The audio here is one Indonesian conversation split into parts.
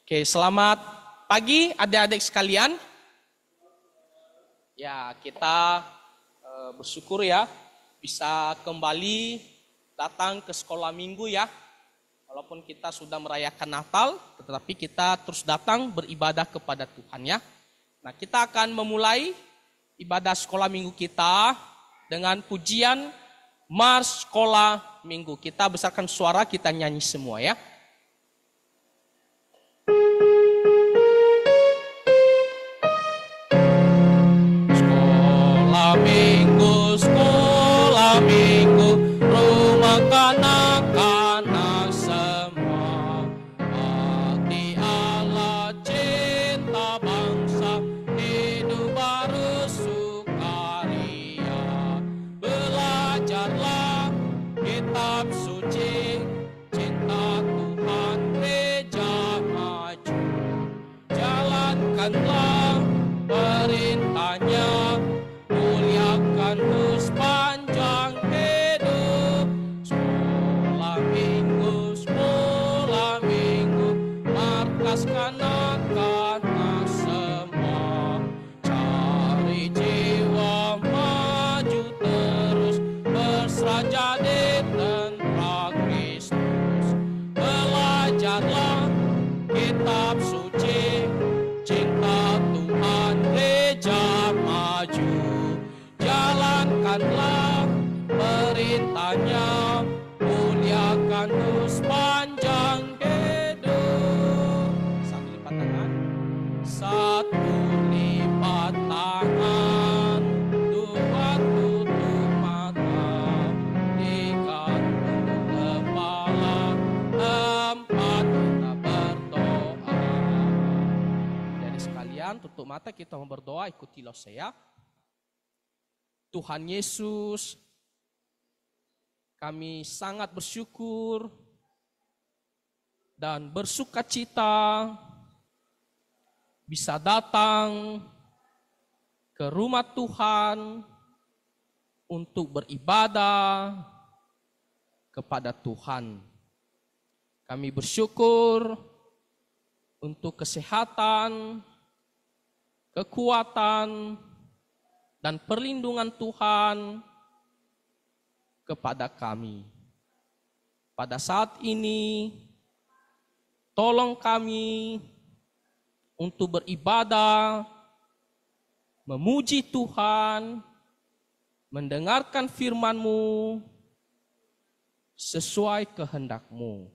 Oke, selamat pagi adik-adik sekalian. Ya, kita bersyukur ya bisa kembali datang ke sekolah minggu ya. Walaupun kita sudah merayakan Natal, tetapi kita terus datang beribadah kepada Tuhan ya. Nah, kita akan memulai ibadah sekolah minggu kita dengan pujian Mars Sekolah Minggu. Kita besarkan suara, kita nyanyi semua ya. Sekolah minggu, rumah kanak-kanak semua. Hati Allah cinta bangsa, hidup baru sukaria. Belajarlah kitab suci, cinta Tuhan gereja maju. Jalankanlah perintahnya, muliakan terus panjang hidup. Sekolah minggu, markas kanak-kanak semua. Cari jiwa maju terus, berserah jadi tentara Kristus. Belajarlah kitab suci, cinta Tuhan gereja maju. Jalankanlah perintahnya, muliakan terus panjang hidup. Satu lipat tangan, satu lipat tangan, dua tutup mata, tiga tutup kepala, empat kita berdoa. Jadi sekalian tutup mata, kita mau berdoa, ikutilah saya. Tuhan Yesus, kami sangat bersyukur dan bersukacita bisa datang ke rumah Tuhan untuk beribadah kepada Tuhan. Kami bersyukur untuk kesehatan, kekuatan, dan perlindungan Tuhan kepada kami. Pada saat ini, tolong kami untuk beribadah, memuji Tuhan, mendengarkan firman-Mu sesuai kehendak-Mu.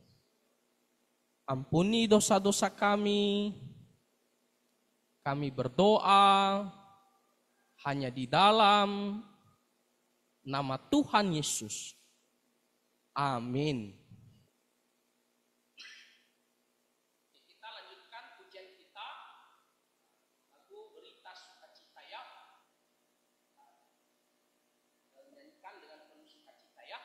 Ampuni dosa-dosa kami berdoa hanya di dalam nama Tuhan Yesus. Amin. Kita lanjutkan pujian kita, lagu Berita Sukacita ya. Nyanyikan dengan penuh sukacita ya.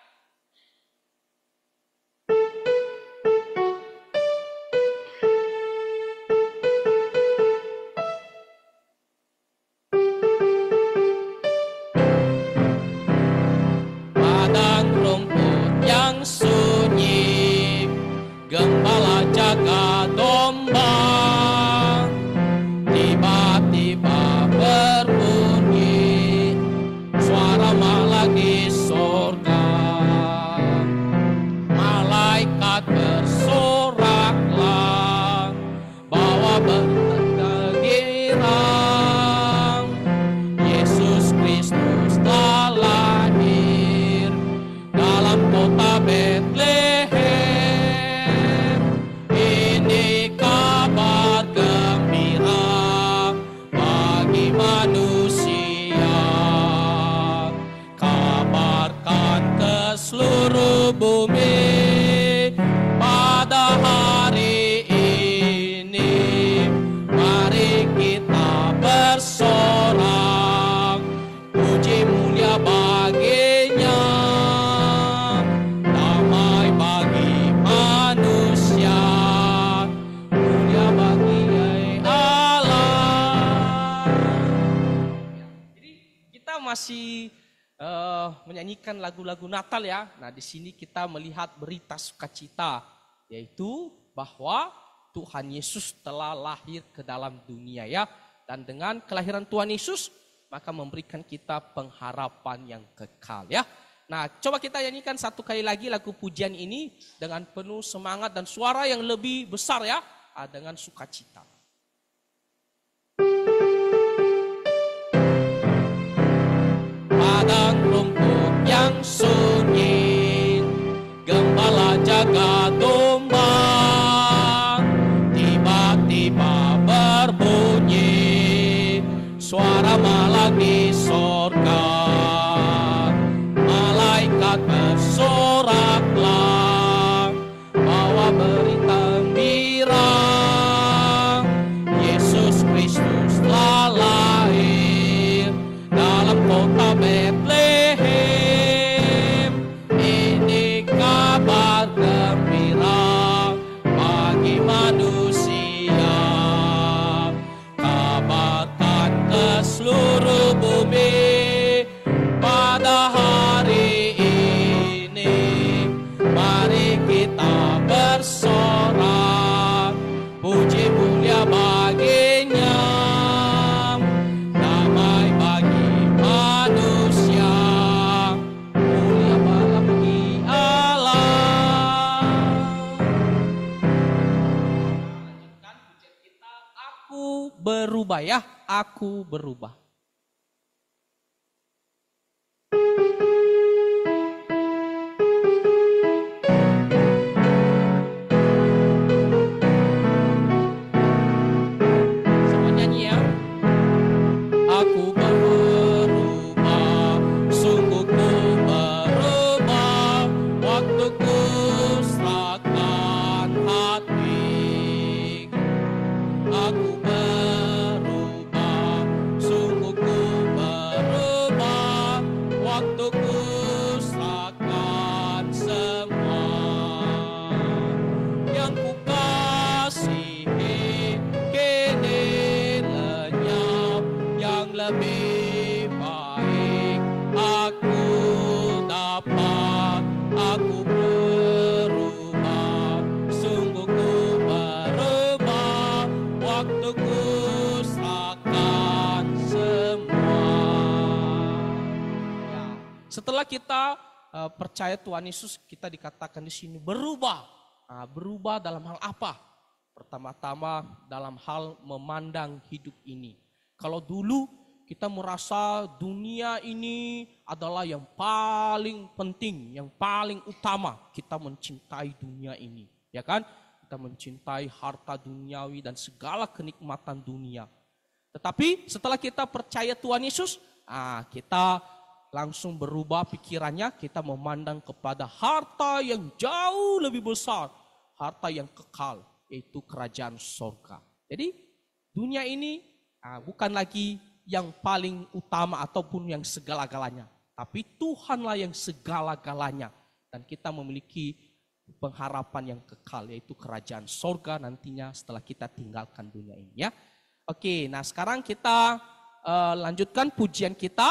Sunyi, gembala jaga domba, tiba-tiba berbunyi suara malaikat di sorga. Malaikat bersoraklah, bawa bertanda girang, Yesus Kristus telah lahir dalam kota Bethlehem. Ini kabar gembira bagi manusia. Kabarkan ke seluruh bumi pada hari ini. Mari kita bersorak, puji mulia baginya. Damai bagi manusia, mulia bagi Allah. Jadi kita masih menyanyikan lagu-lagu Natal ya. Nah, di sini kita melihat berita sukacita, yaitu bahwa Tuhan Yesus telah lahir ke dalam dunia ya. Dan dengan kelahiran Tuhan Yesus, maka memberikan kita pengharapan yang kekal ya. Nah, coba kita nyanyikan satu kali lagi lagu pujian ini dengan penuh semangat dan suara yang lebih besar ya, dengan sukacita. Padang rumput yang sunyi, gembala jaga domba, tiba-tiba berbunyi suara malang di sorga, malaikat bersoraklah bawa berita gembira, Yesus Kristus telah lahir dalam kota Bethlehem. Ini kabar gembira bagi manusia, kabarkan ke seluruh bumi pada hari ini. Mari kita bersorak, puji mulia baginya, damai bagi manusia, mulia bagi Allah. Lanjutkan pujian kita, aku berubah ya, aku berubah. Semua nyanyi ya. Aku berubah, sungguh ku berubah, waktuku serahkan hati. Aku berubah, sungguh ku berubah, waktuku serahkan semua. Yang ku kasihi kini lenyap, yang lebih baik aku dapat. Aku berubah, sungguh ku berubah, waktuku serahkan semua. Ya. Setelah kita percaya Tuhan Yesus, kita dikatakan di sini berubah. Nah, berubah dalam hal apa? Pertama-tama dalam hal memandang hidup ini. Kalau dulu kita merasa dunia ini adalah yang paling penting, yang paling utama, kita mencintai dunia ini, ya kan? Kita mencintai harta duniawi dan segala kenikmatan dunia. Tetapi setelah kita percaya Tuhan Yesus, kita langsung berubah pikirannya, kita memandang kepada harta yang jauh lebih besar, harta yang kekal, yaitu kerajaan sorga. Jadi dunia ini bukan lagi yang paling utama ataupun yang segala-galanya, tapi Tuhanlah yang segala-galanya. Dan kita memiliki pengharapan yang kekal, yaitu kerajaan sorga nantinya setelah kita tinggalkan dunia ini ya. Oke, nah sekarang kita lanjutkan pujian kita.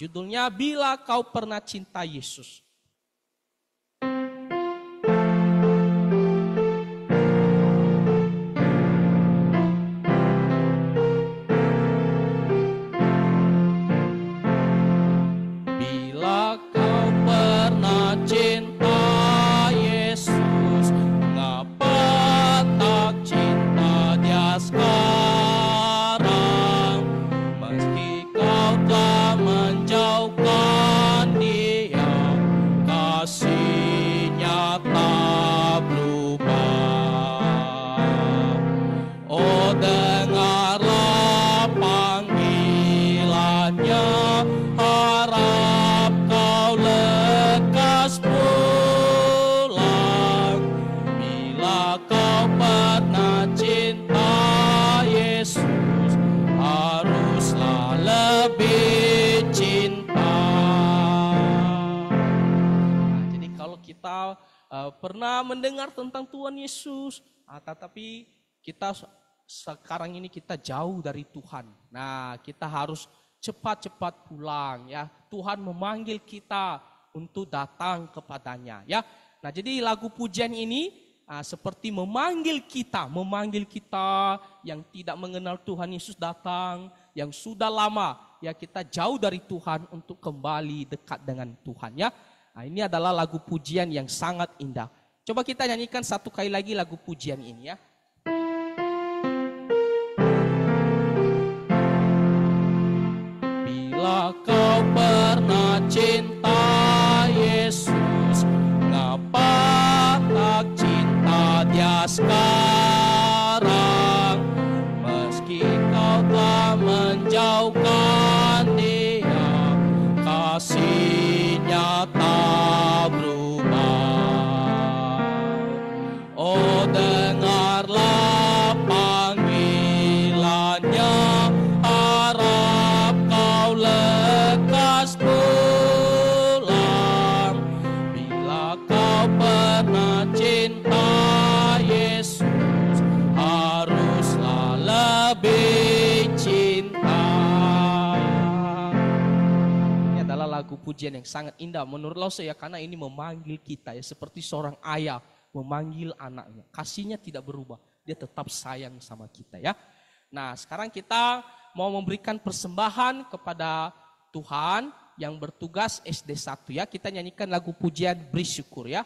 Judulnya Bila Kau Pernah Cinta Yesus. Bila kau pernah cinta Yesus, ngapa tak cinta Dia sekarang? Meski kau telah menjauhkan Dia, kasih-Nya tak berubah. Oh, dengarlah panggilan-Nya, harap kau lekas pulang. Bila kau pernah cinta Yesus, haruslah lebih cinta. Jadi kalau kita pernah mendengar tentang Tuhan Yesus, tetapi kita sekarang ini kita jauh dari Tuhan. Nah, kita harus cepat-cepat pulang ya. Tuhan memanggil kita untuk datang kepadanya ya. Nah, jadi lagu pujian ini seperti memanggil kita yang tidak mengenal Tuhan Yesus datang, yang sudah lama ya kita jauh dari Tuhan untuk kembali dekat dengan Tuhan ya. Ini adalah lagu pujian yang sangat indah. Coba kita nyanyikan satu kali lagi lagu pujian ini ya. Bila kau pernah cinta Yesus, ngapa tak cinta Dia sekarang? Meski kau telah menjauhkan Dia, kasih-Nya tak berubah. Oh, dengarlah panggilan-Nya, harap kau lekas pulang. Bila kau pernah cinta Yesus, haruslah lebih cinta. Ini adalah lagu pujian yang sangat indah menurut saya karena ini memanggil kita ya, seperti seorang ayah memanggil anaknya. Kasihnya tidak berubah, Dia tetap sayang sama kita ya. Nah, sekarang kita mau memberikan persembahan kepada Tuhan yang bertugas SD 1 ya. Kita nyanyikan lagu pujian Beri Syukur ya.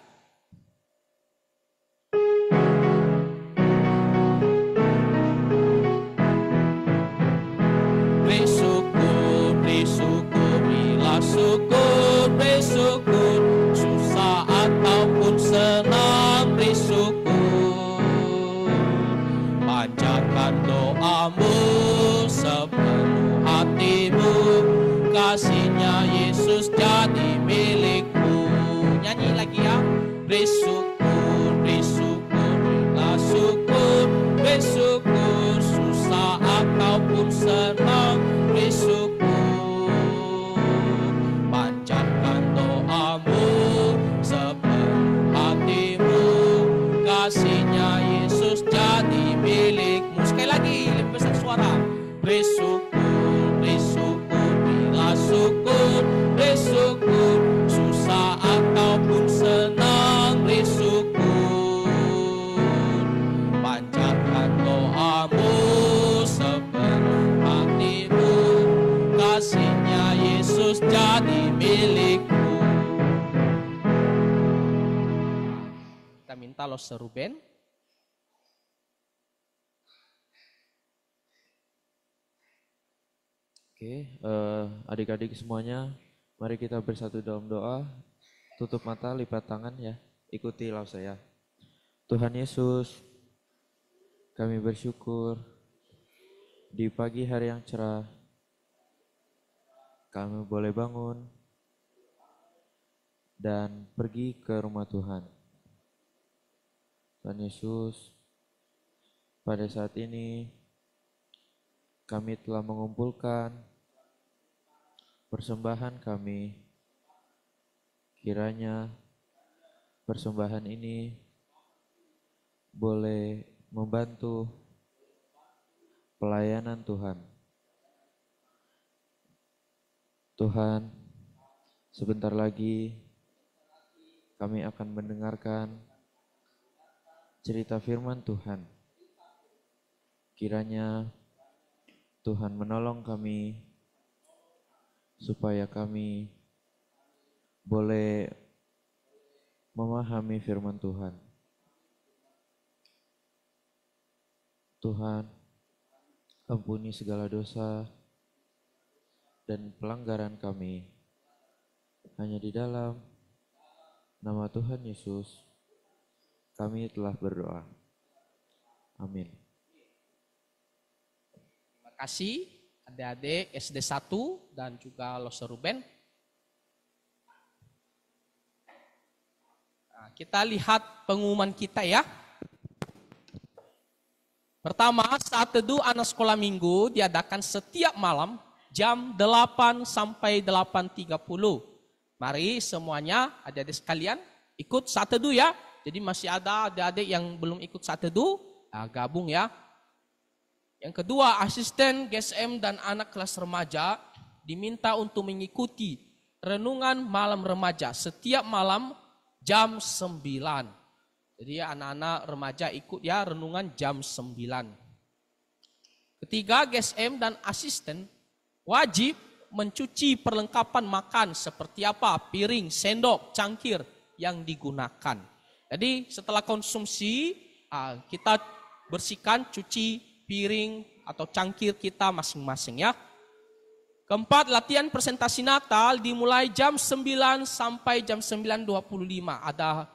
Beri syukur, bila syukur, beri syukur, susah ataupun senang, beri syukur. Panjatkan doamu sepenuh hatimu, kasih-Nya Yesus jadi milikmu. Nyanyi lagi ya. Beri syukur, bila syukur, beri syukur, susah ataupun senang, beri syukur. Panjatkan doamu sepenuh hatimu, kasih-Nya Yesus jadi milikmu. Sekali lagi, lebih besar suara. Beri syukur, bila syukur, beri syukur, susah ataupun senang, beri syukur. Panjatkan doamu sepenuh hatimu, kasih-Nya Yesus jadi milikmu. Kita minta Los Ruben. Oke, adik-adik semuanya, mari kita bersatu dalam doa. Tutup mata, lipat tangan ya. Ikutilah saya. Tuhan Yesus, kami bersyukur di pagi hari yang cerah, kami boleh bangun dan pergi ke rumah Tuhan. Tuhan Yesus, pada saat ini kami telah mengumpulkan persembahan kami. Kiranya persembahan ini boleh membantu pelayanan Tuhan. Tuhan, sebentar lagi kami akan mendengarkan cerita firman Tuhan. Kiranya Tuhan menolong kami supaya kami boleh memahami firman Tuhan. Tuhan, ampuni segala dosa dan pelanggaran kami. Hanya di dalam nama Tuhan Yesus kami telah berdoa. Amin. Terima kasih adik-adik SD 1 dan juga Los Ruben. Nah, kita lihat pengumuman kita ya. Pertama, saat teduh anak sekolah minggu diadakan setiap malam jam 8 sampai 8.30. Mari semuanya adik-adik sekalian ikut saat teduh ya. Jadi masih ada adik-adik yang belum ikut saat teduh, gabung ya. Yang kedua, asisten GSM dan anak kelas remaja diminta untuk mengikuti renungan malam remaja setiap malam jam 9. Jadi anak-anak remaja ikut ya renungan jam 9. Ketiga, GSM dan asisten wajib mencuci perlengkapan makan seperti apa, piring, sendok, cangkir yang digunakan. Jadi setelah konsumsi kita bersihkan, cuci piring atau cangkir kita masing-masing ya. Keempat, latihan presentasi Natal dimulai jam 9 sampai jam 9.25. Ada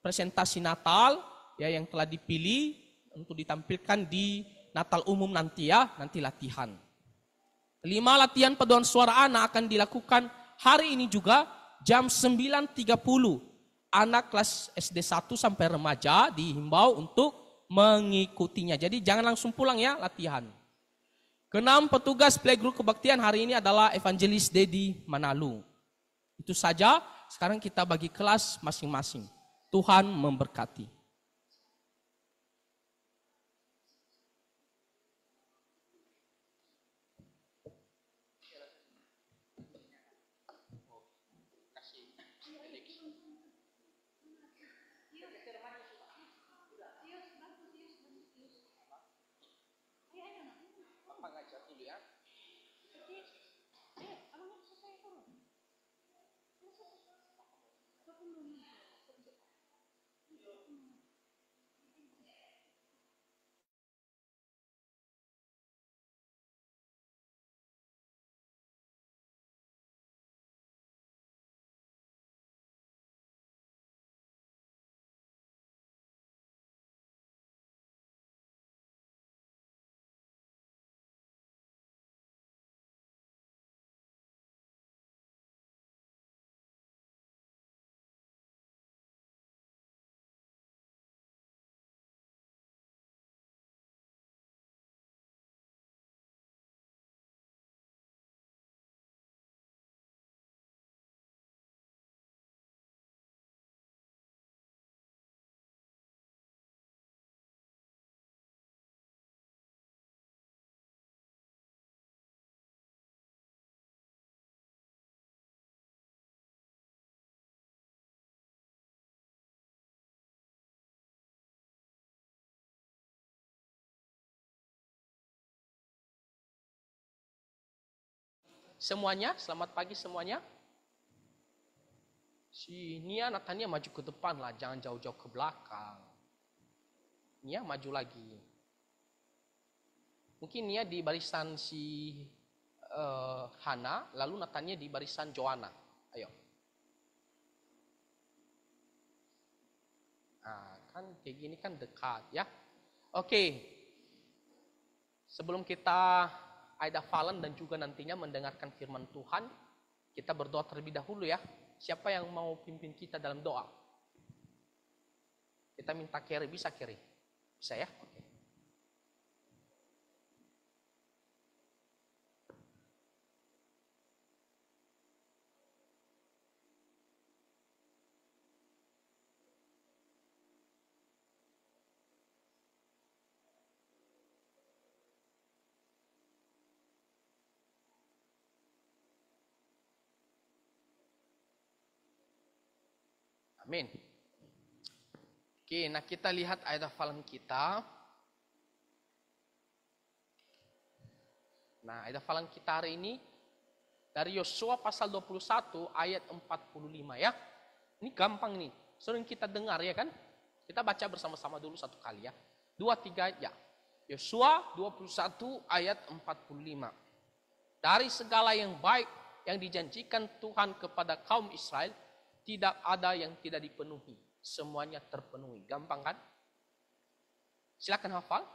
presentasi Natal ya yang telah dipilih untuk ditampilkan di Natal umum nanti ya, nanti latihan. Kelima, latihan paduan suara anak akan dilakukan hari ini juga jam 9.30. Anak kelas SD 1 sampai remaja dihimbau untuk mengikutinya. Jadi jangan langsung pulang ya latihan. Keenam, petugas playgroup kebaktian hari ini adalah Evangelis Dedi Manalu. Itu saja, sekarang kita bagi kelas masing-masing. Tuhan memberkati. Semuanya, selamat pagi semuanya. Si Nia Natania maju ke depan lah, jangan jauh-jauh ke belakang. Nia maju lagi. Mungkin Nia di barisan si Hana, lalu Natania di barisan Joanna. Ayo. Nah, kan kayak gini kan dekat ya. Oke. Sebelum kita Aida Falan dan juga nantinya mendengarkan firman Tuhan, kita berdoa terlebih dahulu ya. Siapa yang mau pimpin kita dalam doa? Kita minta Kerry, bisa Kerry? Bisa ya? Oke. Amin. Oke, nah kita lihat ayat hafalan kita. Nah, ayat hafalan kita hari ini dari Yosua pasal 21 ayat 45 ya. Ini gampang nih, sering kita dengar ya kan. Kita baca bersama-sama dulu satu kali ya. 2, 3 ya. Yosua 21 ayat 45. Dari segala yang baik yang dijanjikan Tuhan kepada kaum Israel, tidak ada yang tidak dipenuhi. Semuanya terpenuhi. Gampang kan? Silakan hafal.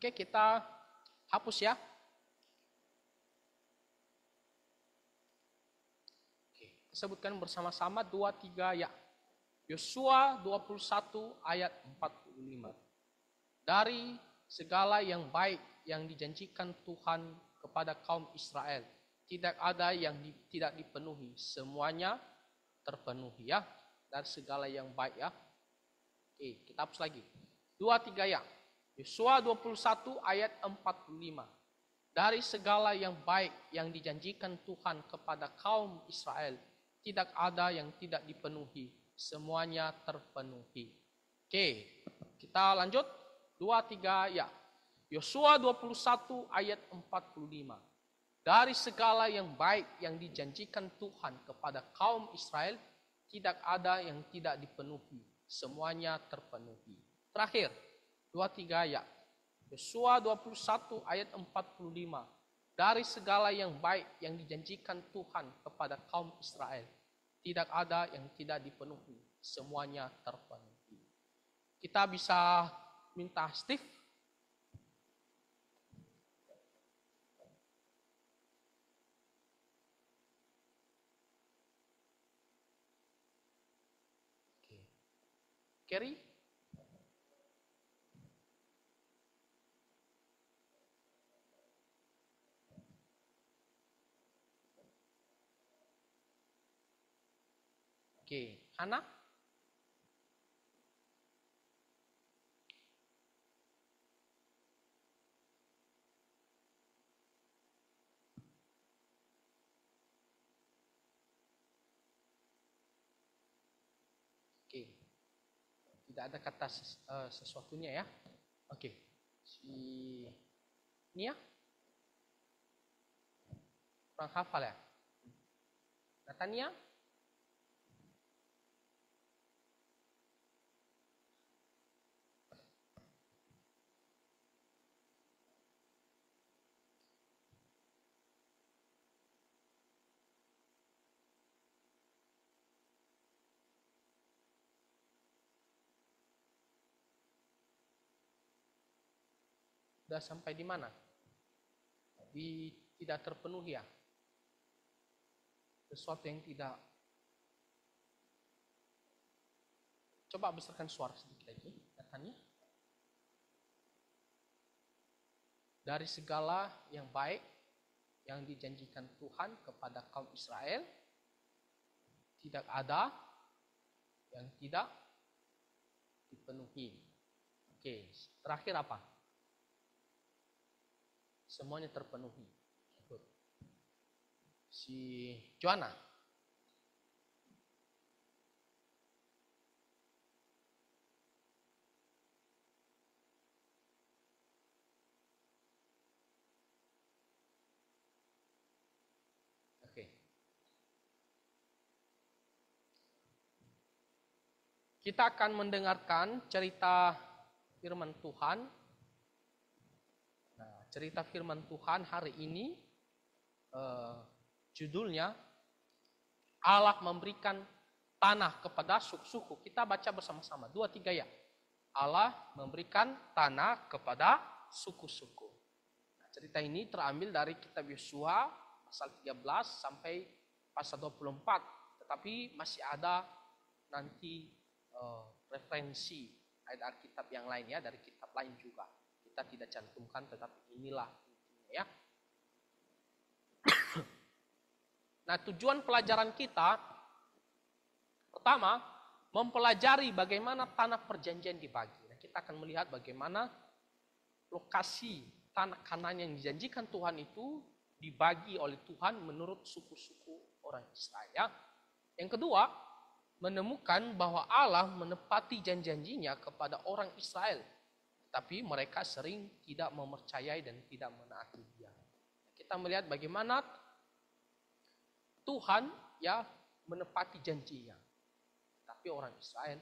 Oke, kita hapus ya. Oke, sebutkan bersama-sama 2, 3 ya. Yosua 21 ayat 45. Dari segala yang baik yang dijanjikan Tuhan kepada kaum Israel, tidak ada yang tidak dipenuhi, semuanya terpenuhi ya. Dari segala yang baik ya. Oke, kita hapus lagi. 2, 3 ya. Yosua 21 ayat 45. Dari segala yang baik yang dijanjikan Tuhan kepada kaum Israel, tidak ada yang tidak dipenuhi, semuanya terpenuhi. Oke, kita lanjut. 2, 3 ya. Yosua 21 ayat 45. Dari segala yang baik yang dijanjikan Tuhan kepada kaum Israel, tidak ada yang tidak dipenuhi, semuanya terpenuhi. Terakhir, 2, 3 ya. Yosua 21 ayat 45. Dari segala yang baik yang dijanjikan Tuhan kepada kaum Israel, tidak ada yang tidak dipenuhi, semuanya terpenuhi. Kita bisa minta Steve. Oke. Kerry. Oke, Hana. Oke, tidak ada kata sesuatunya ya. Oke, si Nia, kurang hafal ya. Natania, sudah sampai di mana? Tidak terpenuhi ya. Sesuatu yang tidak. Coba besarkan suara sedikit lagi, Natania. Dari segala yang baik yang dijanjikan Tuhan kepada kaum Israel, tidak ada yang tidak dipenuhi. Oke, terakhir apa? Semuanya terpenuhi. Si Joanna. Oke. Kita akan mendengarkan cerita firman Tuhan. Nah, cerita firman Tuhan hari ini judulnya Allah memberikan tanah kepada suku-suku. Kita baca bersama-sama. 2, 3 ya. Allah memberikan tanah kepada suku-suku. Nah, cerita ini terambil dari kitab Yosua pasal 13 sampai pasal 24. Tetapi masih ada nanti referensi ayat Alkitab yang lain ya, dari kitab lain juga. Kita tidak cantumkan, tetapi inilah intinya ya. Nah, tujuan pelajaran kita pertama mempelajari bagaimana tanah perjanjian dibagi. Nah, kita akan melihat bagaimana lokasi tanah Kanaan yang dijanjikan Tuhan itu dibagi oleh Tuhan menurut suku-suku orang Israel. Yang kedua, menemukan bahwa Allah menepati janji-janjinya kepada orang Israel, tapi mereka sering tidak mempercayai dan tidak menaati Dia. Kita melihat bagaimana Tuhan ya menepati janjinya. Tapi orang Israel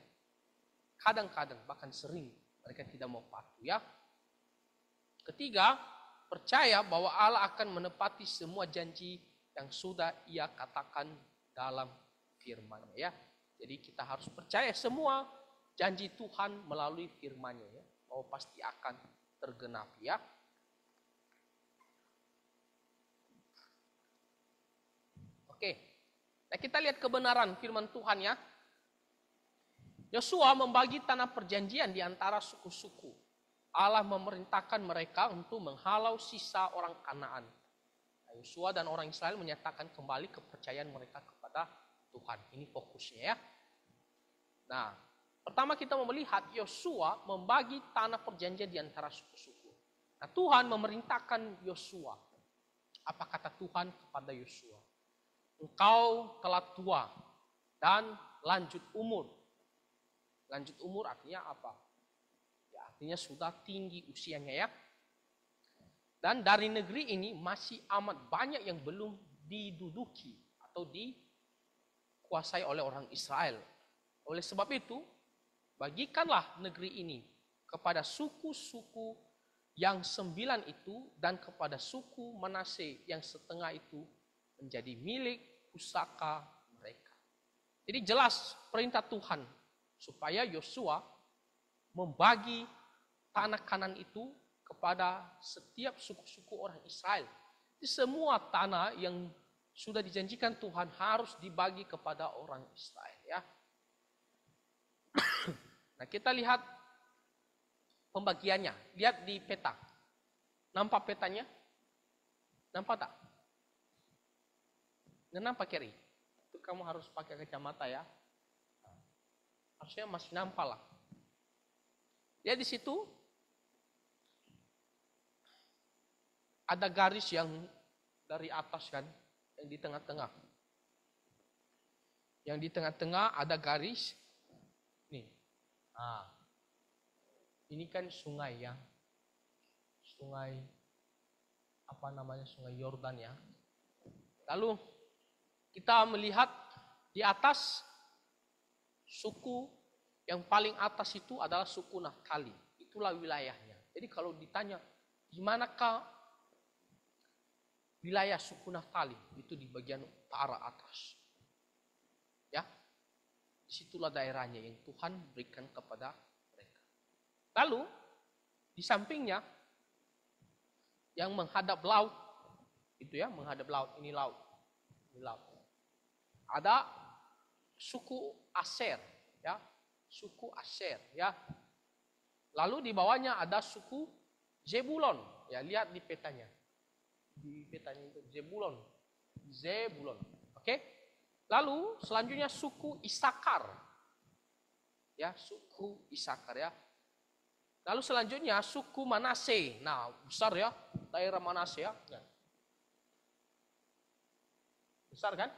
kadang-kadang bahkan sering mereka tidak mau patuh ya. Ketiga, percaya bahwa Allah akan menepati semua janji yang sudah Ia katakan dalam firman-Nya ya. Jadi kita harus percaya semua janji Tuhan melalui firman-Nya ya, bahwa pasti akan tergenapi ya. Oke. Nah, kita lihat kebenaran firman Tuhan ya. Yosua membagi tanah perjanjian di antara suku-suku. Allah memerintahkan mereka untuk menghalau sisa orang Kanaan. Nah, Yosua dan orang Israel menyatakan kembali kepercayaan mereka kepada Tuhan. Ini fokusnya ya. Nah, pertama kita mau melihat Yosua membagi tanah perjanjian di antara suku-suku. Nah, Tuhan memerintahkan Yosua. Apa kata Tuhan kepada Yosua? Engkau telah tua dan lanjut umur. Lanjut umur artinya apa? Ya, artinya sudah tinggi usianya ya. Dan dari negeri ini masih amat banyak yang belum diduduki atau dikuasai oleh orang Israel. Oleh sebab itu, bagikanlah negeri ini kepada suku-suku yang 9 itu dan kepada suku Manase yang setengah itu menjadi milik pusaka mereka. Jadi jelas perintah Tuhan supaya Yosua membagi tanah Kanan itu kepada setiap suku-suku orang Israel. Jadi semua tanah yang sudah dijanjikan Tuhan harus dibagi kepada orang Israel ya. Nah, kita lihat pembagiannya. Lihat di peta. Nampak petanya? Nampak tak? Nggak nampak kiri? Itu kamu harus pakai kacamata ya. Harusnya masih nampak lah. Lihat di situ. Ada garis yang dari atas kan. Yang di tengah-tengah. Yang di tengah-tengah ada garis. Nih. Nah, ini kan sungai ya. Sungai, apa namanya, sungai Yordan ya. Lalu kita melihat di atas suku yang paling atas itu adalah suku Naftali. Itulah wilayahnya. Jadi kalau ditanya, di manakah wilayah suku Naftali? Itu di bagian utara atas. Ya. Disitulah daerahnya yang Tuhan berikan kepada mereka. Lalu, di sampingnya, yang menghadap laut, itu ya, menghadap laut, ini laut. Ini laut. Ada suku Aser, ya, suku Aser, ya. Lalu di bawahnya ada suku Zebulon, ya, lihat di petanya. Di petanya itu Zebulon. Zebulon, oke? Lalu selanjutnya suku Isakar. Ya, suku Isakar ya. Lalu selanjutnya suku Manase. Nah, besar ya, daerah Manase ya. Nah. Besar kan?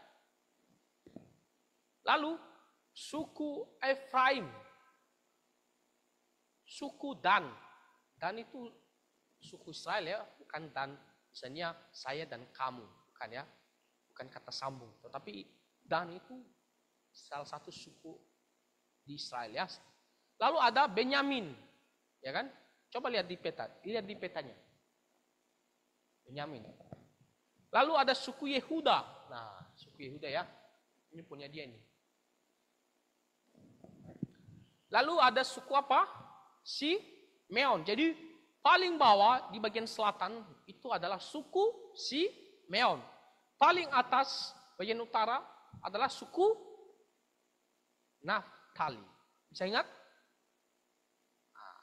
Lalu suku Efraim. Suku Dan. Dan itu suku Israel ya, bukan Dan. Misalnya saya dan kamu, bukan ya. Bukan kata sambung, tetapi Dan itu salah satu suku di Israel ya. Lalu ada Benyamin, ya kan? Coba lihat di peta, lihat di petanya. Benyamin. Lalu ada suku Yehuda. Nah, suku Yehuda ya. Ini punya dia ini. Lalu ada suku apa? Simeon. Jadi paling bawah di bagian selatan itu adalah suku Simeon. Paling atas bagian utara adalah suku Naftali. Bisa ingat? Nah,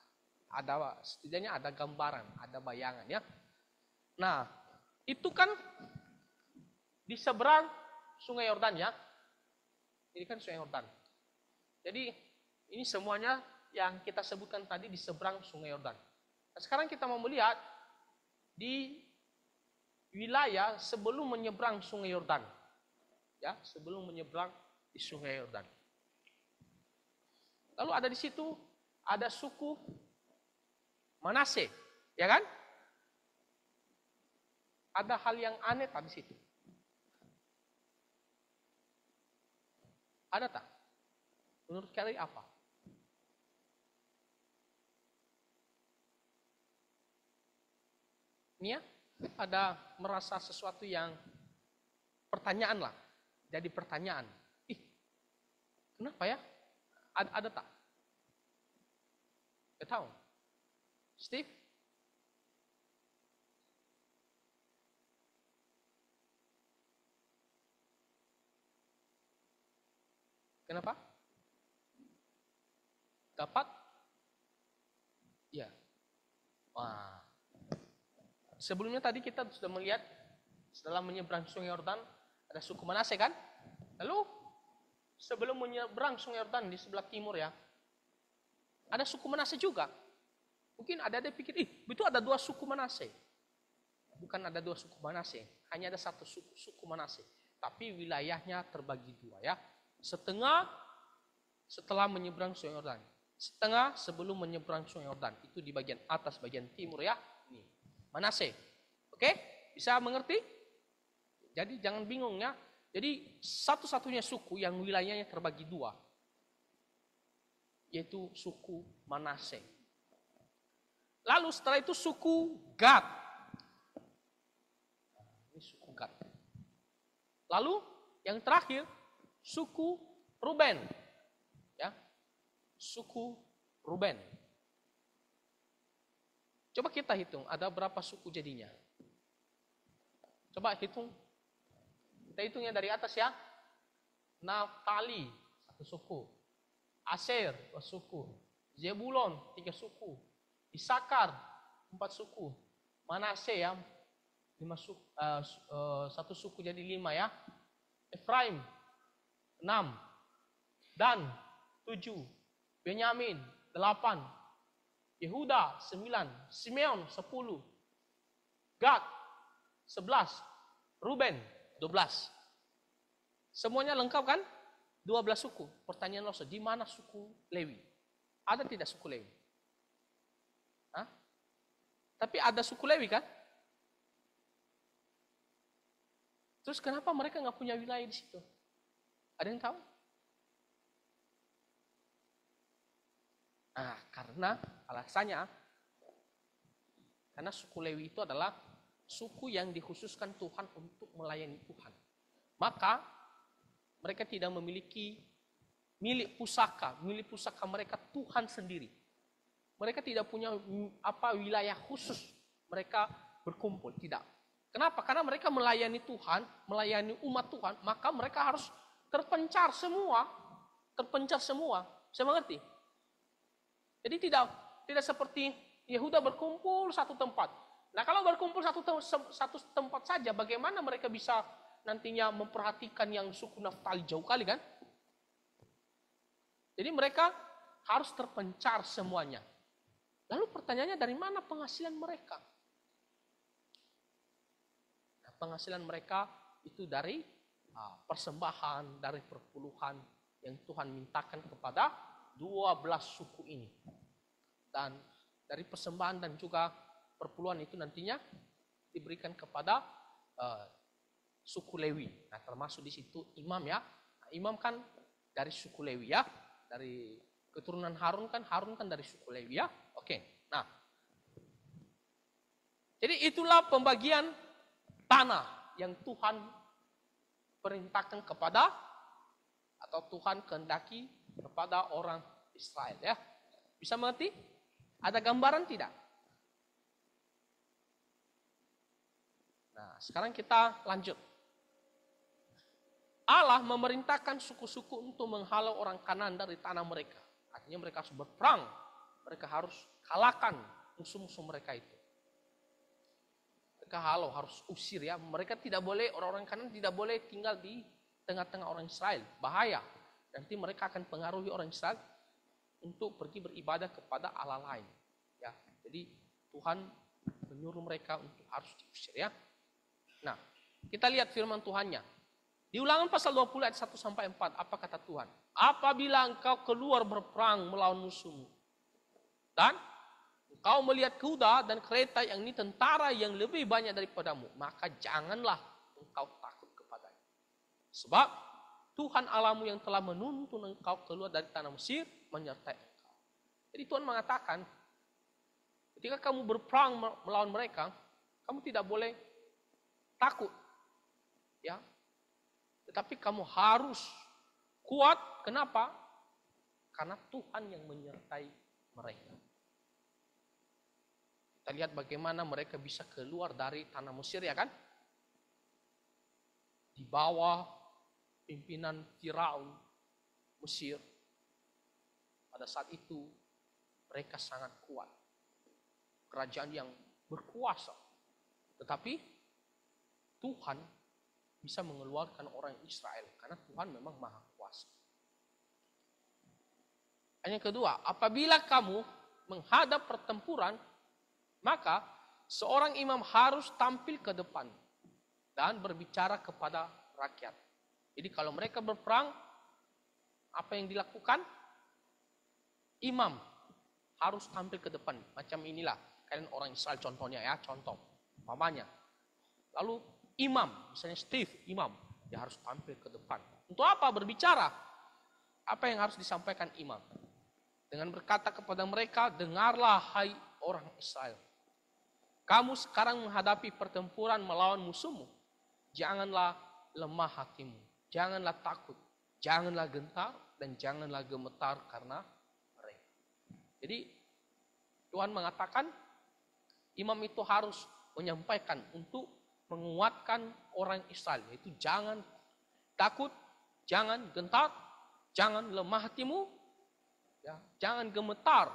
ada setidaknya ada gambaran, ada bayangan ya. Nah, itu kan di seberang Sungai Yordan ya. Ini kan Sungai Yordan. Jadi ini semuanya yang kita sebutkan tadi di seberang Sungai Yordan. Nah, sekarang kita mau melihat di wilayah sebelum menyeberang Sungai Yordan. Ya, sebelum menyeberang di Sungai Yordan. Lalu ada di situ ada suku Manase, ya kan? Ada hal yang aneh di situ. Ada tak? Menurut kalian apa? Ini ya, ada merasa sesuatu yang pertanyaan lah. Jadi pertanyaan. Ih, kenapa ya? Ada tak? Gak tahu. Steve, Kenapa? Dapat? Ya. Wah. Sebelumnya tadi kita sudah melihat setelah menyeberang Sungai Yordan ada suku Manase kan? Lalu sebelum menyeberang Sungai Yordan di sebelah timur ya, ada suku Manase juga. Mungkin ada pikir, itu ada 2 suku Manase. Bukan ada 2 suku Manase, hanya ada 1 suku Manase. Tapi wilayahnya terbagi 2 ya. Setengah setelah menyeberang Sungai Yordan. Setengah sebelum menyeberang Sungai Yordan. Itu di bagian atas, bagian timur ya. Ini, Manase. Oke? Bisa mengerti? Jadi jangan bingung ya. Jadi satu-satunya suku yang wilayahnya terbagi 2. Yaitu suku Manase. Lalu setelah itu suku Gad. Ini suku Gad. Lalu yang terakhir suku Ruben. Ya. Suku Ruben. Coba kita hitung ada berapa suku jadinya. Coba hitung. Kita hitungnya dari atas ya. Naftali 1 suku. Aser 2 suku. Zebulon 3 suku. Isakar 4 suku. Manase ya 1 suku jadi 5 ya. Efraim 6. Dan 7. Benyamin 8. Yehuda 9. Simeon 10. Gad 11. Ruben 12. Semuanya lengkap kan? 12 suku. Pertanyaan lo, di mana suku Lewi? Ada tidak suku Lewi? Hah? Tapi ada suku Lewi kan? Terus kenapa mereka nggak punya wilayah di situ? Ada yang tahu? Nah, karena alasannya, karena suku Lewi itu adalah suku yang dikhususkan Tuhan untuk melayani Tuhan. Maka mereka tidak memiliki milik pusaka mereka Tuhan sendiri. Mereka tidak punya wilayah khusus mereka berkumpul, tidak. Kenapa? Karena mereka melayani Tuhan, melayani umat Tuhan, maka mereka harus terpencar semua. Saya mengerti? Jadi tidak seperti Yehuda berkumpul satu tempat. Nah, kalau berkumpul satu tempat saja, bagaimana mereka bisa nantinya memperhatikan yang suku Naftali jauh kali kan? Jadi mereka harus terpencar semuanya. Lalu pertanyaannya, dari mana penghasilan mereka? Nah, penghasilan mereka itu dari persembahan, dari perpuluhan yang Tuhan mintakan kepada 12 suku ini. Dan dari persembahan dan juga perpuluhan itu nantinya diberikan kepada suku Lewi. Nah, termasuk di situ imam ya. Nah, imam kan dari suku Lewi ya. Dari keturunan Harun kan dari suku Lewi ya. Oke. Nah. Jadi itulah pembagian tanah yang Tuhan perintahkan kepada, atau Tuhan kehendaki kepada orang Israel ya. Bisa mengerti? Ada gambaran tidak? Nah, sekarang kita lanjut. Allah memerintahkan suku-suku untuk menghalau orang Kanaan dari tanah mereka. Artinya mereka harus berperang. Mereka harus kalahkan musuh-musuh mereka itu. Mereka halau, harus usir ya. Mereka tidak boleh, orang-orang Kanaan tidak boleh tinggal di tengah-tengah orang Israel. Bahaya. Nanti mereka akan pengaruhi orang Israel untuk pergi beribadah kepada Allah lain. Ya, jadi Tuhan menyuruh mereka untuk harus diusir ya. Nah, kita lihat firman Tuhannya. Di Ulangan pasal 20 ayat 1-4, apa kata Tuhan? Apabila engkau keluar berperang melawan musuhmu, dan engkau melihat kuda dan kereta yang ini tentara yang lebih banyak daripadamu, maka janganlah engkau takut kepadanya. Sebab Tuhan Allahmu yang telah menuntun engkau keluar dari tanah Mesir menyertai engkau. Jadi Tuhan mengatakan, ketika kamu berperang melawan mereka, kamu tidak boleh takut. Ya. Tetapi kamu harus kuat. Kenapa? Karena Tuhan yang menyertai mereka. Kita lihat bagaimana mereka bisa keluar dari tanah Mesir ya kan? Di bawah pimpinan Firaun. Mesir, pada saat itu mereka sangat kuat. Kerajaan yang berkuasa. Tetapi Tuhan bisa mengeluarkan orang Israel karena Tuhan memang maha kuasa. Yang kedua, apabila kamu menghadap pertempuran, maka seorang imam harus tampil ke depan dan berbicara kepada rakyat. Jadi kalau mereka berperang, apa yang dilakukan? Imam harus tampil ke depan. Macam inilah, kalian orang Israel contohnya ya, contoh. Umpamanya. Lalu imam, misalnya Steve, imam, dia harus tampil ke depan. Untuk apa? Berbicara. Apa yang harus disampaikan imam? Dengan berkata kepada mereka, dengarlah hai orang Israel. Kamu sekarang menghadapi pertempuran melawan musuhmu. Janganlah lemah hatimu. Janganlah takut. Janganlah gentar dan janganlah gemetar karena mereka. Jadi Tuhan mengatakan imam itu harus menyampaikan untuk menguatkan orang Israel. Yaitu jangan takut, jangan gentar, jangan lemah hatimu, ya, jangan gemetar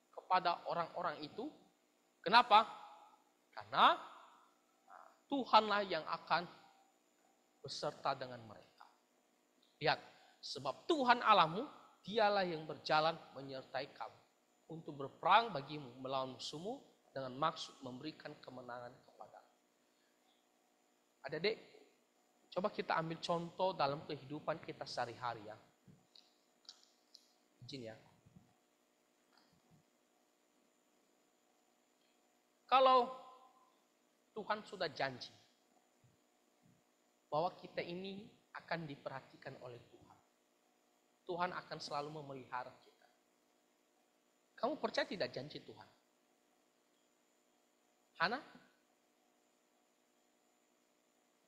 kepada orang-orang itu. Kenapa? Karena Tuhanlah yang akan beserta dengan mereka. Lihat, sebab Tuhan Allahmu, dialah yang berjalan menyertai kamu untuk berperang bagimu melawan musuhmu dengan maksud memberikan kemenangan kepada. Adik-adik, coba kita ambil contoh dalam kehidupan kita sehari-hari ya. Izin ya. Kalau Tuhan sudah janji bahwa kita ini akan diperhatikan oleh Tuhan. Tuhan akan selalu memelihara kita. Kamu percaya tidak janji Tuhan? Hana?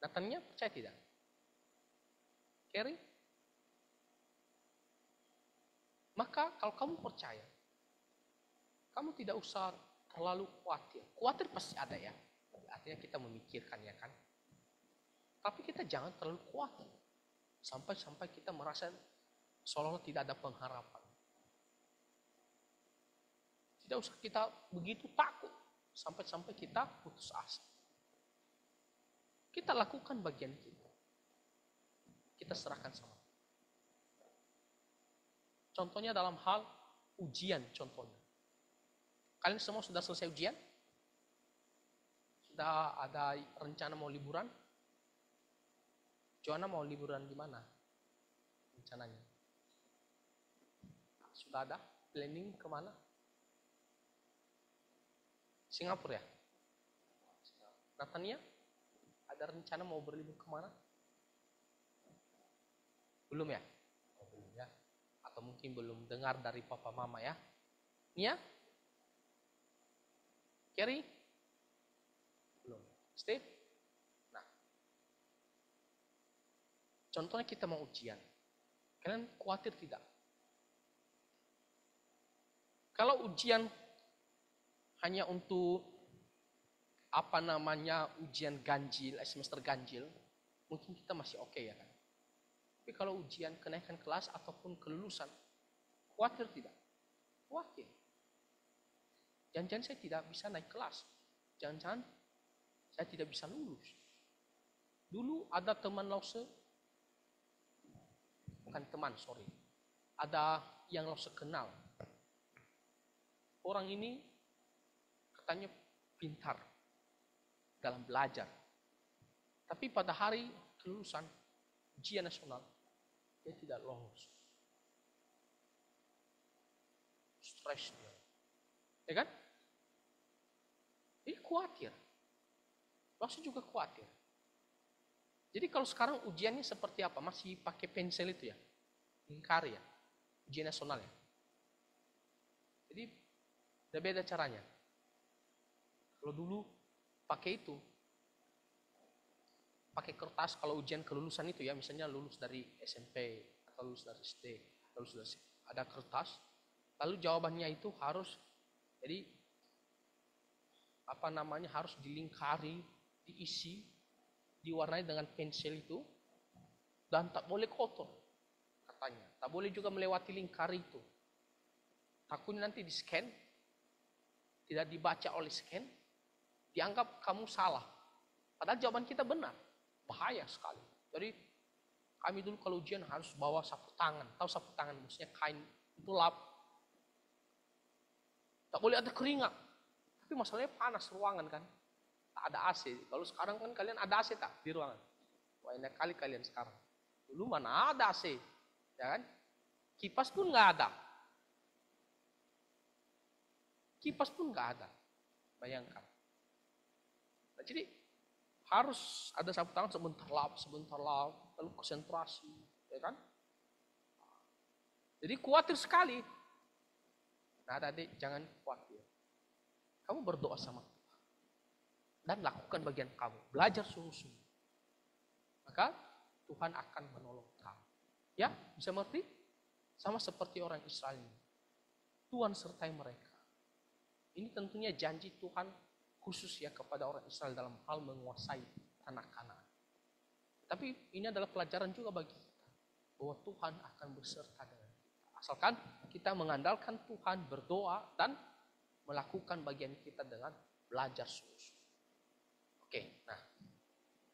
Natanya percaya tidak? Kerry? Maka kalau kamu percaya, kamu tidak usah terlalu khawatir. Khawatir pasti ada ya. Artinya kita memikirkan ya kan. Tapi kita jangan terlalu khawatir. Sampai-sampai kita merasa seolah-olah tidak ada pengharapan. Tidak usah kita begitu takut. Sampai-sampai kita putus asa. Kita lakukan bagian kita. Kita serahkan sama. Contohnya dalam hal ujian contohnya. Kalian semua sudah selesai ujian? Sudah ada rencana mau liburan? Joanna mau liburan di mana? Rencananya. Sudah ada planning kemana? Singapura ya? Natania? Ada rencana mau berlibur kemana? Belum ya? Oh, belum ya. Atau mungkin belum dengar dari papa mama ya? Nia? Kerry? Belum. Steve? Nah. Contohnya kita mau ujian. Kalian khawatir tidak? Kalau ujian hanya untuk ujian ganjil, semester ganjil, mungkin kita masih oke ya kan. Tapi kalau ujian kenaikan kelas ataupun kelulusan, khawatir tidak? Khawatir. Jangan-jangan saya tidak bisa naik kelas. Jangan-jangan saya tidak bisa lulus. Dulu ada teman Lause, bukan teman, sorry. Ada yang Lause kenal. Orang ini katanya pintar dalam belajar. Tapi pada hari kelulusan ujian nasional, dia tidak lolos. Stres dia. Ya kan? Jadi khawatir. Maksud juga khawatir. Jadi kalau sekarang ujiannya seperti apa? Masih pakai pensil itu ya? Lingkar ya? Ujian nasional ya? Jadi udah beda caranya. Kalau dulu pakai itu, pakai kertas kalau ujian kelulusan itu ya, misalnya lulus dari SMP atau lulus dari SD, lulus dari ada kertas, lalu jawabannya itu harus jadi harus dilingkari, diisi, diwarnai dengan pensil itu dan tak boleh kotor. katanya. Tak boleh juga melewati lingkar itu. Takutnya nanti di-scan, tidak dibaca oleh scan, dianggap kamu salah. Padahal jawaban kita benar. Bahaya sekali. Jadi kami dulu kalau ujian harus bawa sapu tangan. Tahu sapu tangan maksudnya kain itu lap. Tak boleh ada keringat. Tapi masalahnya panas ruangan kan. Tak ada AC. Kalau sekarang kan kalian ada AC tak di ruangan? Wah enak kali kalian sekarang. Dulu mana ada AC. Ya kan? Kipas pun nggak ada. Kipas pun nggak ada. Bayangkan. Nah, jadi harus ada sapu tangan sebentar lap, lalu konsentrasi, ya kan? Jadi khawatir sekali. Nah, adik jangan khawatir. Kamu berdoa sama Tuhan dan lakukan bagian kamu, belajar sungguh-sungguh. Maka Tuhan akan menolong kamu. Ya, bisa mengerti? Sama seperti orang Israel ini. Tuhan sertai mereka. Ini tentunya janji Tuhan khusus ya kepada orang Israel dalam hal menguasai tanah Kanaan. Tapi ini adalah pelajaran juga bagi kita bahwa Tuhan akan berserta dengan kita. Asalkan kita mengandalkan Tuhan, berdoa dan melakukan bagian kita dengan belajar sungguh-sungguh. Oke, nah.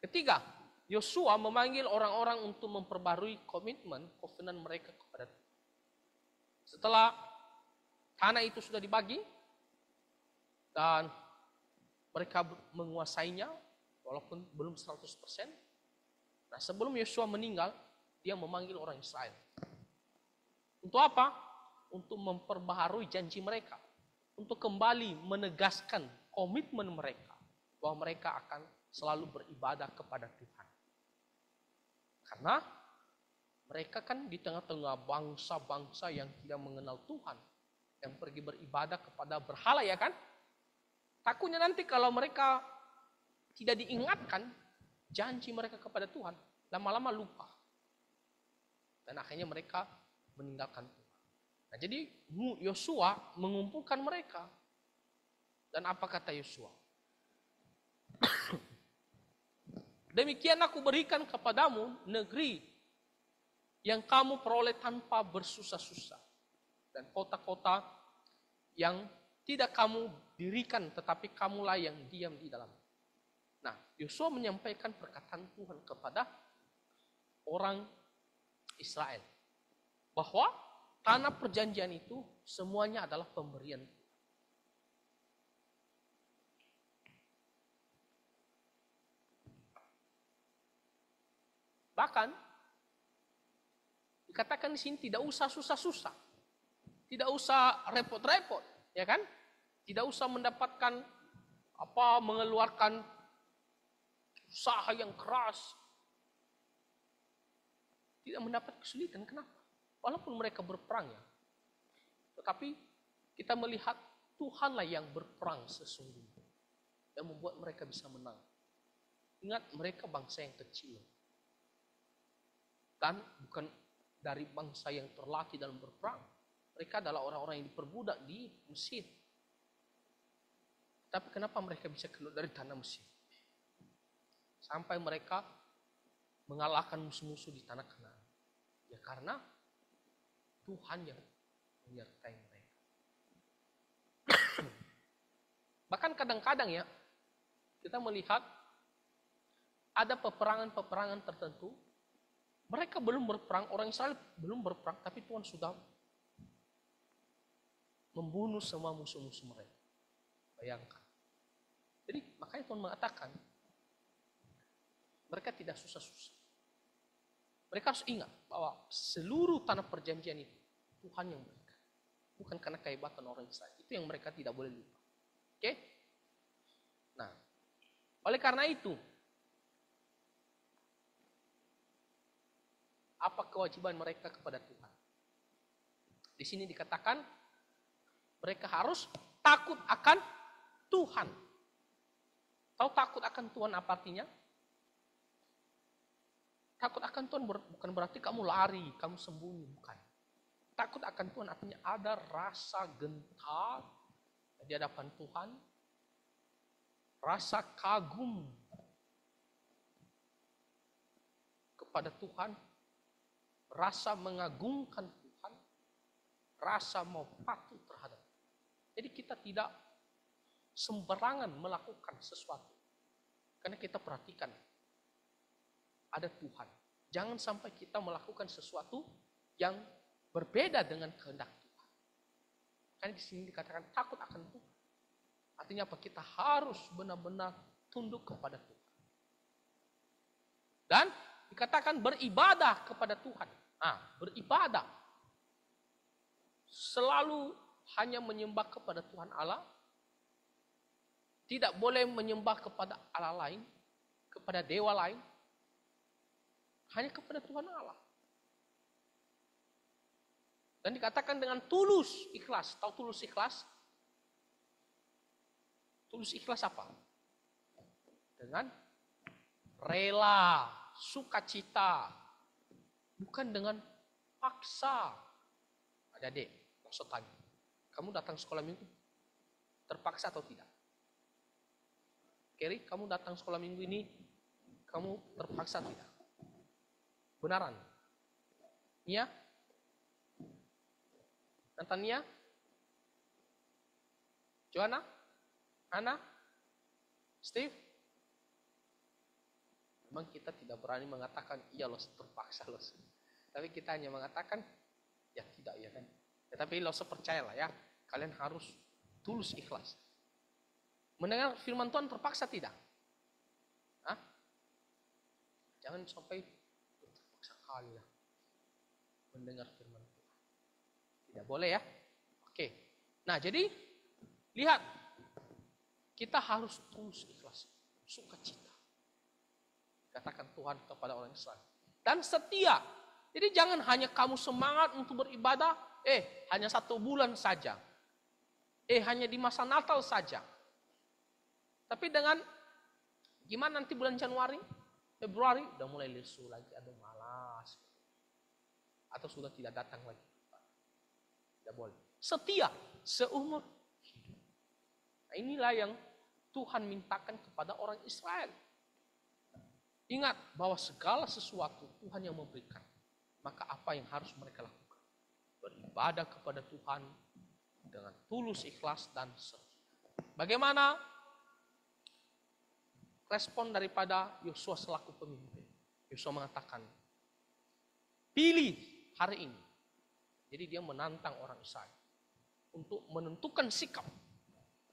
Ketiga, Yosua memanggil orang-orang untuk memperbarui komitmen, covenant mereka kepada Tuhan. Setelah tanah itu sudah dibagi dan mereka menguasainya walaupun belum 100%. Nah, sebelum Yosua meninggal, dia memanggil orang Israel. Untuk apa? Untuk memperbaharui janji mereka. Untuk kembali menegaskan komitmen mereka bahwa mereka akan selalu beribadah kepada Tuhan. Karena mereka kan di tengah-tengah bangsa-bangsa yang tidak mengenal Tuhan, yang pergi beribadah kepada berhala, ya kan? Takutnya nanti kalau mereka tidak diingatkan janji mereka kepada Tuhan, lama-lama lupa. Dan akhirnya mereka meninggalkan Tuhan. Nah, jadi Yosua mengumpulkan mereka. Dan apa kata Yosua? Demikian aku berikan kepadamu negeri yang kamu peroleh tanpa bersusah-susah. Dan kota-kota yang tidak kamu dirikan, tetapi kamulah yang diam di dalam. Nah, Yosua menyampaikan perkataan Tuhan kepada orang Israel. Bahwa tanah perjanjian itu semuanya adalah pemberian Tuhan. Bahkan dikatakan di sini tidak usah susah-susah. Tidak usah repot-repot, ya kan? Tidak usah mendapatkan mengeluarkan usaha yang keras. Tidak mendapat kesulitan. Kenapa? Walaupun mereka berperang ya. Tetapi kita melihat Tuhanlah yang berperang sesungguhnya. Dan membuat mereka bisa menang. Ingat, mereka bangsa yang kecil. Dan bukan dari bangsa yang terlatih dalam berperang. Mereka adalah orang-orang yang diperbudak di Mesir. Tapi kenapa mereka bisa keluar dari tanah Mesir? Sampai mereka mengalahkan musuh-musuh di tanah Kanaan. Ya karena Tuhan yang menyertai mereka. Bahkan kadang-kadang ya, kita melihat ada peperangan-peperangan tertentu. Mereka belum berperang, orang Israel belum berperang, tapi Tuhan sudah membunuh semua musuh-musuh mereka. Bayangkan. Jadi makanya Tuhan mengatakan, mereka tidak susah-susah. Mereka harus ingat bahwa seluruh tanah perjanjian itu Tuhan yang berikan. Bukan karena kehebatan orang Israel. Itu yang mereka tidak boleh lupa. Oke? Nah, oleh karena itu, apa kewajiban mereka kepada Tuhan? Di sini dikatakan mereka harus takut akan Tuhan. Tahu takut akan Tuhan apa artinya? Takut akan Tuhan bukan berarti kamu lari, kamu sembunyi, bukan. Takut akan Tuhan artinya ada rasa gentar di hadapan Tuhan, rasa kagum kepada Tuhan, rasa mengagungkan Tuhan, rasa mau patuh terhadap. Jadi kita tidak sembarangan melakukan sesuatu. Karena kita perhatikan, ada Tuhan. Jangan sampai kita melakukan sesuatu yang berbeda dengan kehendak Tuhan. Karena di sini dikatakan takut akan Tuhan. Artinya apa? Kita harus benar-benar tunduk kepada Tuhan. Dan dikatakan beribadah kepada Tuhan. Beribadah. Selalu hanya menyembah kepada Tuhan Allah. Tidak boleh menyembah kepada Allah lain. Kepada dewa lain. Hanya kepada Tuhan Allah. Dan dikatakan dengan tulus ikhlas. Tahu tulus ikhlas? Tulus ikhlas apa? Dengan rela, sukacita. Bukan dengan paksa. Adik-adik, maksud tanya. Kamu datang sekolah minggu, terpaksa atau tidak? Keri, kamu datang sekolah minggu ini, kamu terpaksa tidak? Benaran? Nia? Natania? Joanna? Ana? Steve? Memang kita tidak berani mengatakan, iya loh terpaksa loh. Tapi kita hanya mengatakan, ya tidak ya kan. Ya, tapi loh percayalah ya, kalian harus tulus ikhlas. Mendengar firman Tuhan terpaksa tidak? Jangan sampai terpaksa kali ya mendengar firman Tuhan. Tidak boleh ya. Oke. Nah jadi lihat, kita harus tulus ikhlas, sukacita. Katakan Tuhan kepada orang Israel. Dan setia. Jadi jangan hanya kamu semangat untuk beribadah, hanya 1 bulan saja. Hanya di masa Natal saja. Tapi dengan, gimana nanti bulan Januari, Februari, udah mulai lesu lagi, aduh malas. Atau sudah tidak datang lagi. Tidak boleh. Setia, seumur hidup. Nah inilah yang Tuhan mintakan kepada orang Israel. Ingat bahwa segala sesuatu Tuhan yang memberikan. Maka apa yang harus mereka lakukan? Beribadah kepada Tuhan dengan tulus, ikhlas, dan setia. Bagaimana respon daripada Yosua selaku pemimpin? Yosua mengatakan, pilih hari ini. Jadi dia menantang orang Israel untuk menentukan sikap.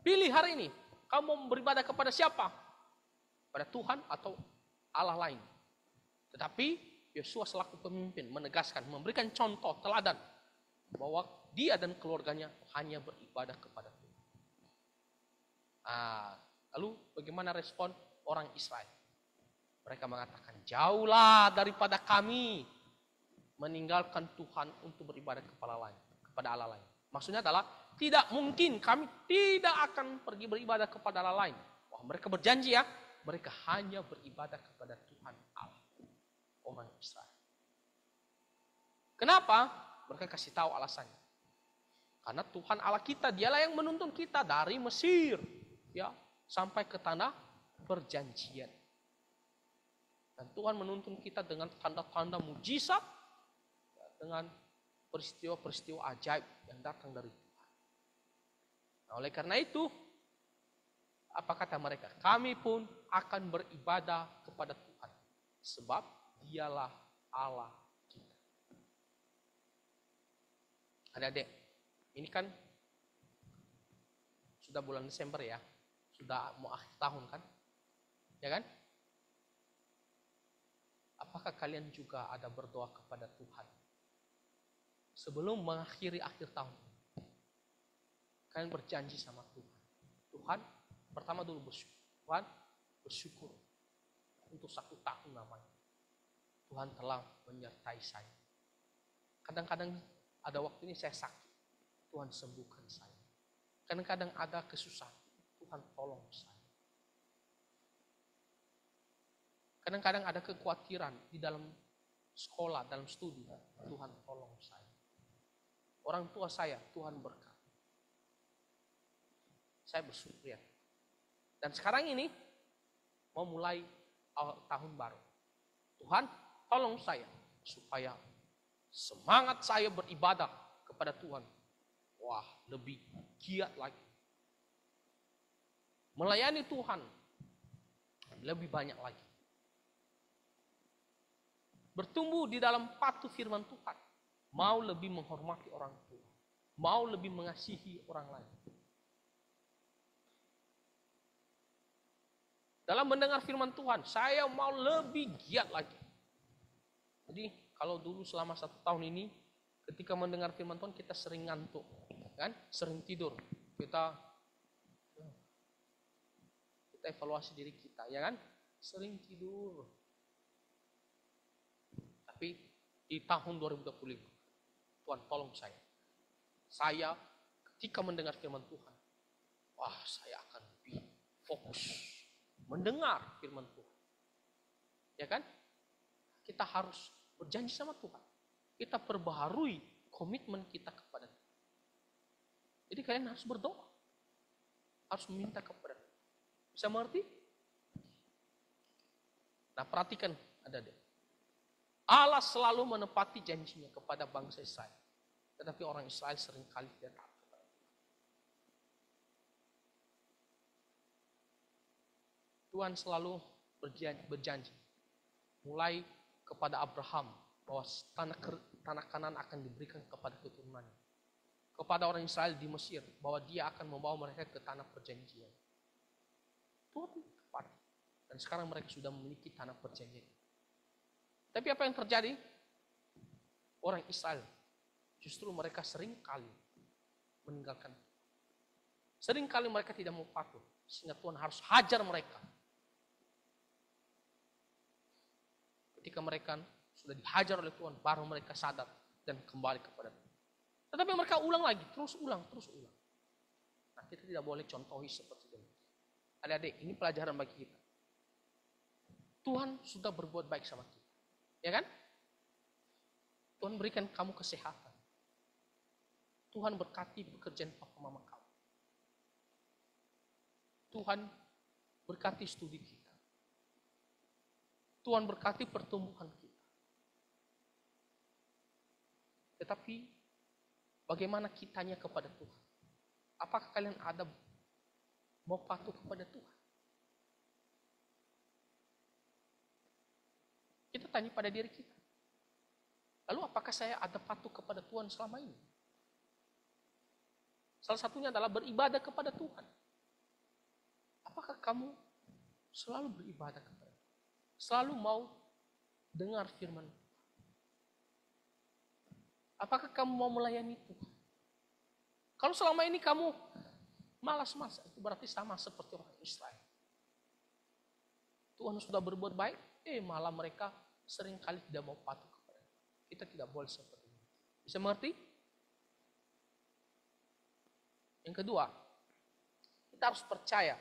Pilih hari ini. Kamu mau beribadah kepada siapa? Pada Tuhan atau Allah lain. Tetapi Yosua selaku pemimpin menegaskan, memberikan contoh teladan bahwa dia dan keluarganya hanya beribadah kepada Tuhan. Lalu bagaimana respon orang Israel? Mereka mengatakan, jauhlah daripada kami meninggalkan Tuhan untuk beribadah kepada Allah lain. Maksudnya adalah tidak mungkin kami tidak akan pergi beribadah kepada Allah lain. Wah, mereka berjanji ya, mereka hanya beribadah kepada Tuhan Allah. Orang Israel. Kenapa? Mereka kasih tahu alasannya. Karena Tuhan Allah kita, dialah yang menuntun kita dari Mesir, ya, sampai ke tanah perjanjian. Dan Tuhan menuntun kita dengan tanda-tanda mujizat, dengan peristiwa-peristiwa ajaib yang datang dari Tuhan. Nah, oleh karena itu, apa kata mereka? Kami pun akan beribadah kepada Tuhan. Sebab dialah Allah kita. Adik-adik, ini kan sudah bulan Desember ya. Sudah mau akhir tahun kan? Ya kan? Apakah kalian juga ada berdoa kepada Tuhan sebelum mengakhiri akhir tahun? Kalian berjanji sama Tuhan. Tuhan, pertama dulu bersyukur. Tuhan, bersyukur untuk 1 tahun namanya. Tuhan telah menyertai saya. Kadang-kadang ada waktu ini saya sakit. Tuhan sembuhkan saya. Kadang-kadang ada kesusahan. Tuhan tolong saya. Kadang-kadang ada kekhawatiran di dalam sekolah, dalam studi. Tuhan tolong saya. Orang tua saya, Tuhan berkati. Saya bersyukur ya. Dan sekarang ini mau mulai awal tahun baru. Tuhan tolong saya supaya semangat saya beribadah kepada Tuhan, wah, lebih giat lagi. Melayani Tuhan lebih banyak lagi. Bertumbuh di dalam patuh firman Tuhan, mau lebih menghormati orang tua, mau lebih mengasihi orang lain. Dalam mendengar firman Tuhan, saya mau lebih giat lagi. Jadi kalau dulu selama 1 tahun ini, ketika mendengar firman Tuhan kita sering ngantuk, kan? Sering tidur. Kita evaluasi diri kita, ya kan? Sering tidur. Tapi di tahun 2025, Tuhan tolong saya. Saya ketika mendengar firman Tuhan, wah, saya akan lebih fokus mendengar firman Tuhan. Ya kan? Kita harus berjanji sama Tuhan. Kita perbaharui komitmen kita kepada Tuhan. Jadi kalian harus berdoa. Harus meminta kepada Tuhan. Bisa mengerti? Nah, perhatikan adik-adik. Allah selalu menepati janjinya kepada bangsa Israel. Tetapi orang Israel seringkali tidak taat kepada Tuhan. Tuhan selalu berjanji. Mulai kepada Abraham bahwa tanah Kanan akan diberikan kepada keturunannya. Kepada orang Israel di Mesir bahwa dia akan membawa mereka ke tanah perjanjian. Tuhan tepat. Dan sekarang mereka sudah memiliki tanah perjanjian. Tapi apa yang terjadi? Orang Israel justru mereka sering kali meninggalkan. Sering kali mereka tidak mau patuh. Sehingga Tuhan harus hajar mereka. Ketika mereka sudah dihajar oleh Tuhan, baru mereka sadar dan kembali kepada Tuhan. Tetapi mereka ulang lagi, terus ulang. Nah, kita tidak boleh contohi seperti itu. Adik-adik, ini pelajaran bagi kita. Tuhan sudah berbuat baik sama kita. Ya kan? Tuhan berikan kamu kesehatan. Tuhan berkati pekerjaan papa mama kamu. Tuhan berkati studi kita. Tuhan berkati pertumbuhan kita. Tetapi bagaimana kitanya kepada Tuhan? Apakah kalian ada mau patuh kepada Tuhan? Kita tanya pada diri kita. Lalu apakah saya ada patuh kepada Tuhan selama ini? Salah satunya adalah beribadah kepada Tuhan. Apakah kamu selalu beribadah kepada Tuhan? Selalu mau dengar firman Tuhan? Apakah kamu mau melayani Tuhan? Kalau selama ini kamu malas-malas, itu berarti sama seperti orang Israel. Tuhan sudah berbuat baik, malah mereka seringkali tidak mau patuh kepada Tuhan. Kita tidak boleh seperti itu. Bisa mengerti? Yang kedua, kita harus percaya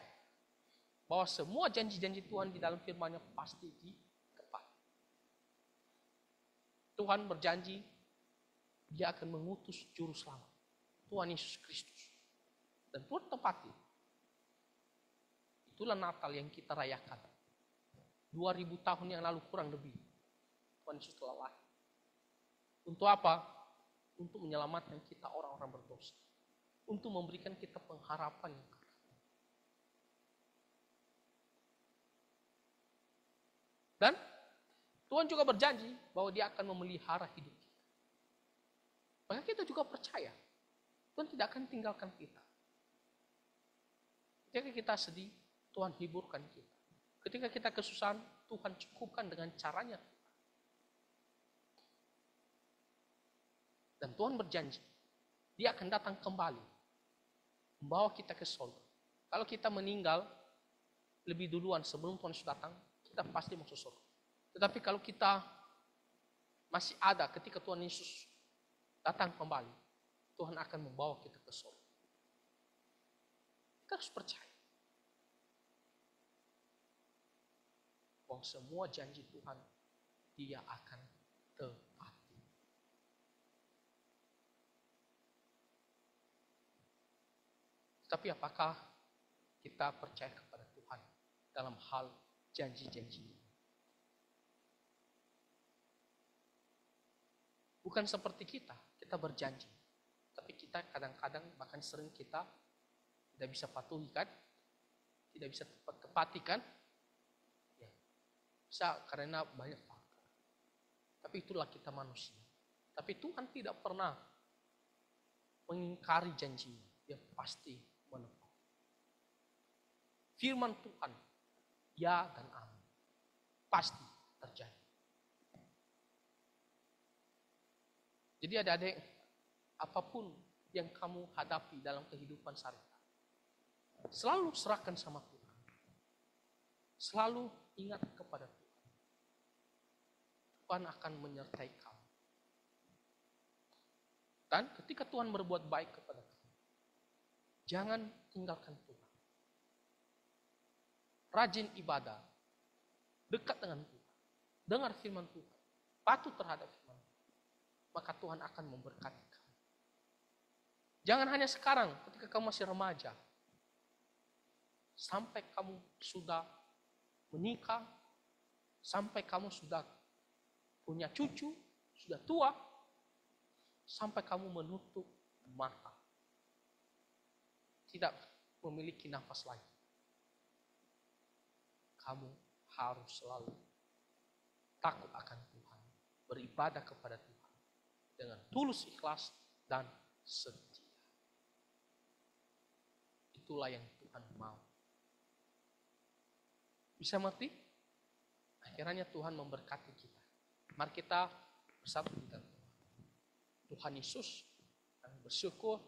bahwa semua janji-janji Tuhan di dalam firman-Nya pasti ditepati. Tuhan berjanji Dia akan mengutus juru selamat, Tuhan Yesus Kristus. Dan Tuhan tepati. Itulah Natal yang kita rayakan. 2000 tahun yang lalu kurang lebih. Tuhan Yesus telah lahir. Untuk apa? Untuk menyelamatkan kita orang-orang berdosa. Untuk memberikan kita pengharapan yang kekal. Dan Tuhan juga berjanji bahwa Dia akan memelihara hidup kita. Maka kita juga percaya Tuhan tidak akan tinggalkan kita. Ketika kita sedih, Tuhan hiburkan kita. Ketika kita kesusahan, Tuhan cukupkan dengan caranya. Dan Tuhan berjanji, Dia akan datang kembali, membawa kita ke surga. Kalau kita meninggal lebih duluan sebelum Tuhan Yesus datang, kita pasti masuk surga. Tetapi kalau kita masih ada ketika Tuhan Yesus datang kembali, Tuhan akan membawa kita ke surga. Kita harus percaya bahwa semua janji Tuhan Dia akan tepati. Tapi apakah kita percaya kepada Tuhan dalam hal janji-janji? Bukan seperti kita berjanji. Tapi kita kadang-kadang bahkan sering kita tidak bisa patuhi kan? Tidak bisa tepati kan? Ya. Bisa karena banyak faktor. Tapi itulah kita manusia. Tapi Tuhan tidak pernah mengingkari janjinya. Dia pasti menepati. Firman Tuhan, ya dan amin. Pasti terjadi. Jadi adik-adik, apapun yang kamu hadapi dalam kehidupan sehari-hari, selalu serahkan sama Tuhan. Selalu ingat kepada Tuhan. Tuhan akan menyertai kamu. Dan ketika Tuhan berbuat baik kepada kamu, jangan tinggalkan Tuhan. Rajin ibadah, dekat dengan Tuhan, dengar firman Tuhan, patuh terhadap firman Tuhan, maka Tuhan akan memberkati kamu. Jangan hanya sekarang ketika kamu masih remaja, sampai kamu sudah menikah, sampai kamu sudah punya cucu, sudah tua, sampai kamu menutup mata, tidak memiliki nafas lagi. Kamu harus selalu takut akan Tuhan, beribadah kepada Tuhan dengan tulus, ikhlas, dan setia. Itulah yang Tuhan mau. Bisa mengerti? Akhirnya Tuhan memberkati kita. Mari kita bersatu dengan Tuhan. Tuhan Yesus, kami bersyukur